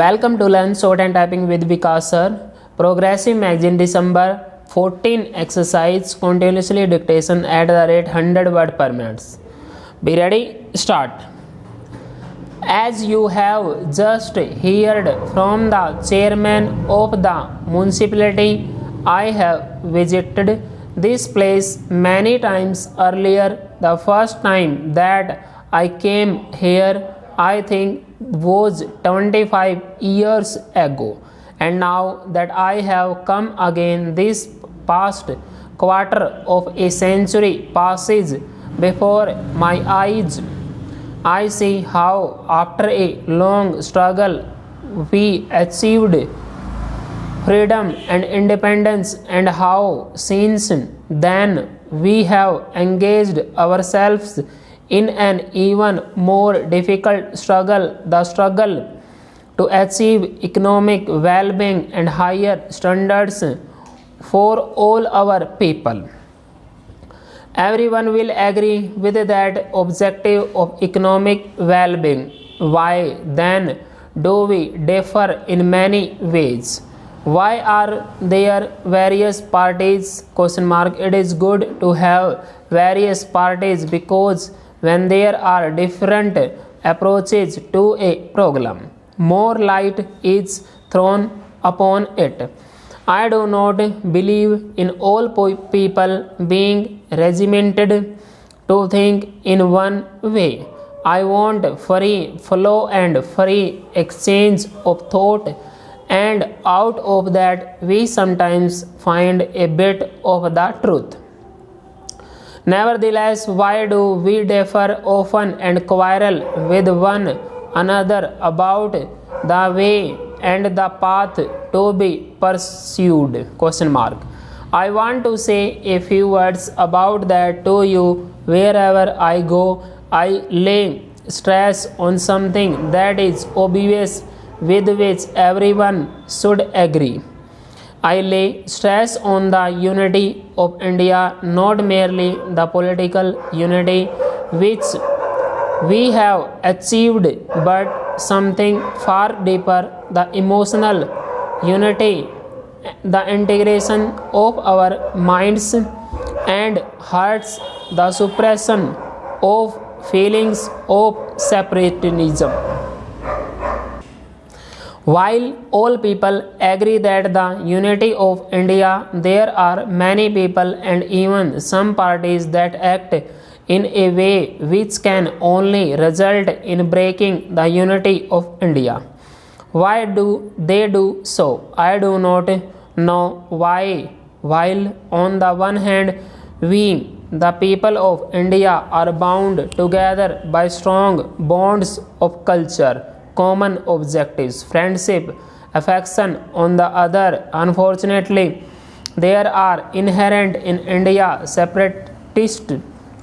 Welcome to Learn Short and Typing with Vikas sir. Progressive Magazine December 14 exercise continuously dictation at the rate 100 word per minute. Be ready? Start. As you have just heard from the chairman of the municipality, I have visited this place many times earlier. The first time that I came here, I think, was 25 years ago, and now that I have come again, this past quarter of a century passes before my eyes. I see how after a long struggle we achieved freedom and independence, and how since then we have engaged ourselves in an even more difficult struggle, the struggle to achieve economic well-being and higher standards for all our people. Everyone will agree with that objective of economic well-being. Why then do we differ in many ways? Why are there various parties? It is good to have various parties, because when there are different approaches to a problem, more light is thrown upon it. I do not believe in all people being regimented to think in one way. I want free flow and free exchange of thought, and out of that we sometimes find a bit of the truth. Nevertheless, why do we differ often and quarrel with one another about the way and the path to be pursued? I want to say a few words about that to you. Wherever I go, I lay stress on something that is obvious, with which everyone should agree. I lay stress on the unity of India, not merely the political unity which we have achieved, but something far deeper, the emotional unity, the integration of our minds and hearts, the suppression of feelings of separatism. While all people agree that the unity of India, there are many people and even some parties that act in a way which can only result in breaking the unity of India. Why do they do so? I do not know why. While on the one hand, we, the people of India, are bound together by strong bonds of culture, common objectives, friendship, affection. On the other, unfortunately, there are inherent in India separatist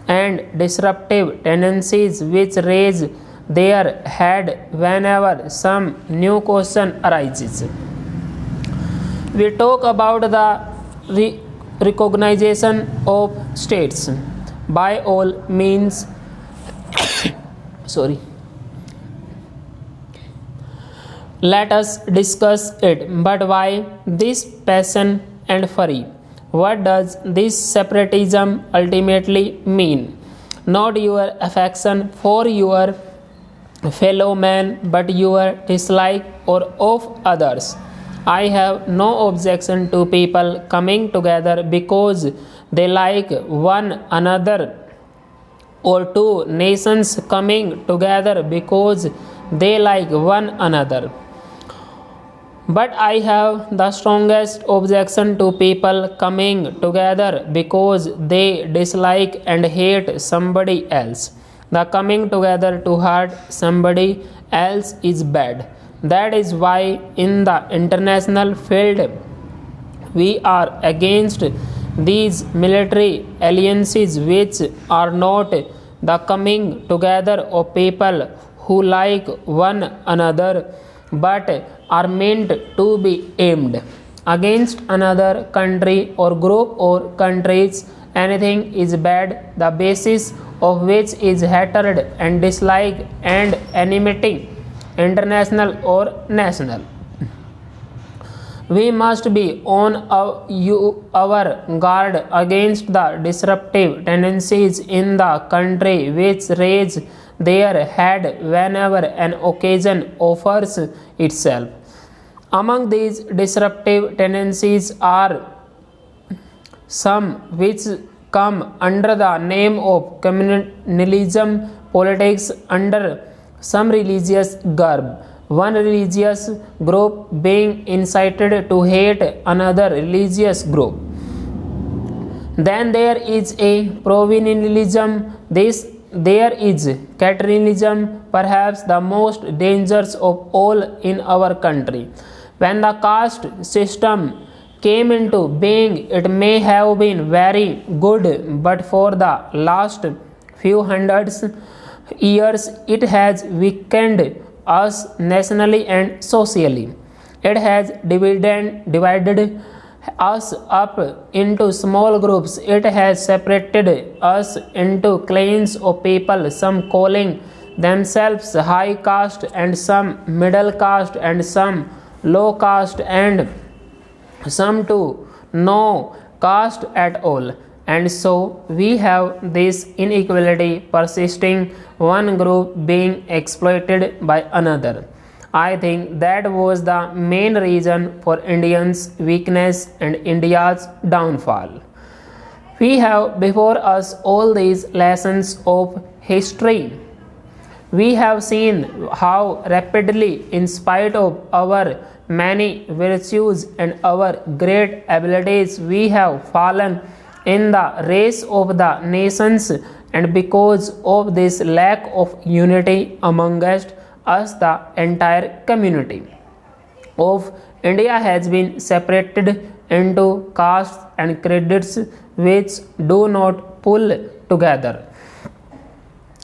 and disruptive tendencies which raise their head whenever some new question arises. We talk about the recognition of states. By all means, let us discuss it. But why this passion and fury? What does this separatism ultimately mean? Not your affection for your fellow man, but your dislike or of others. I have no objection to people coming together because they like one another, or to nations coming together because they like one another. But I have the strongest objection to people coming together because they dislike and hate somebody else. The coming together to hurt somebody else is bad. That is why in the international field we are against these military alliances, which are not the coming together of people who like one another, but are meant to be aimed against another country or group or countries. Anything is bad, the basis of which is hatred and dislike and enmity. International और national. We must be on our guard against the disruptive tendencies in the country which raise their head whenever an occasion offers itself. Among these disruptive tendencies are some which come under the name of communalism, politics under some religious garb, one religious group being incited to hate another religious group. Then there is a provincialism. There is Catholicism, perhaps the most dangerous of all in our country. When the caste system came into being, it may have been very good, but for the last few hundreds years it has weakened us nationally and socially. It has divided us up into small groups. It has separated us into clans of people, some calling themselves high caste and some middle caste and some low caste and some to no caste at all. And so we have this inequality persisting, one group being exploited by another. I think that was the main reason for Indians' weakness and India's downfall. We have before us all these lessons of history. We have seen how rapidly, in spite of our many virtues and our great abilities, we have fallen in the race of the nations, and because of this lack of unity amongst us, the entire community of India has been separated into castes and creeds which do not pull together.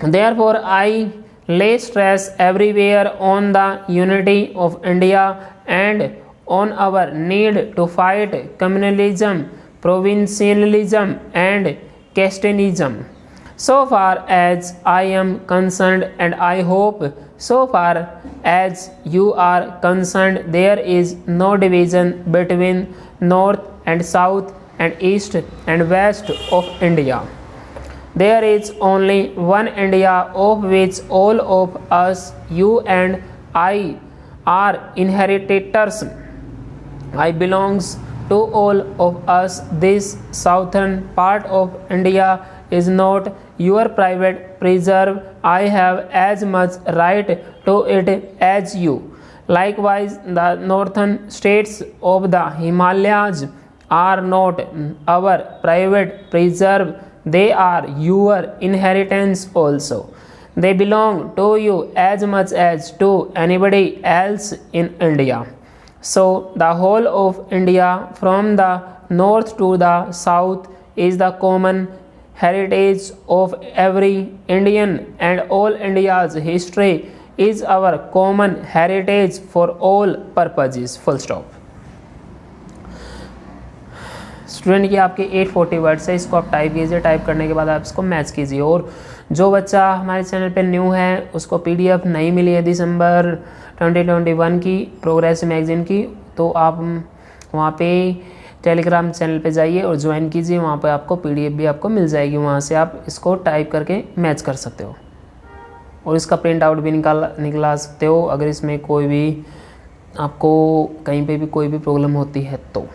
Therefore, I lay stress everywhere on the unity of India and on our need to fight communalism, provincialism and casteism. So far as I am concerned, and I hope so far as you are concerned, there is no division between north and south and east and west of India. There is only one India of which all of us, you and I, are inheritors. I belongs to all of us. This southern part of India is not your private preserve. I have as much right to it as you. Likewise, the northern states of the Himalayas are not our private preserve. They are your inheritance also. They belong to you as much as to anybody else in India. So the whole of India, from the north to the south, is the common heritage of every Indian, and all India's history is our common heritage for all purposes. Full stop. Student ये आपके 840 words है, इसको आप type कीजिए। Type करने के बाद आप इसको मैच कीजिए। और जो बच्चा हमारे चैनल पे न्यू है उसको PDF नहीं मिली है दिसंबर 2021 की प्रोग्रेस मैगजीन की, तो आप वहाँ पे टेलीग्राम चैनल पे जाइए और ज्वाइन कीजिए। वहाँ पे आपको PDF भी आपको मिल जाएगी, वहाँ से आप इसको टाइप करके मैच कर सकते हो और इसका प्रिंट आउट भी निकला सकते हो अगर इसमें कोई भी आपको कहीं पे भी कोई भी प्रॉब्लम होती है तो।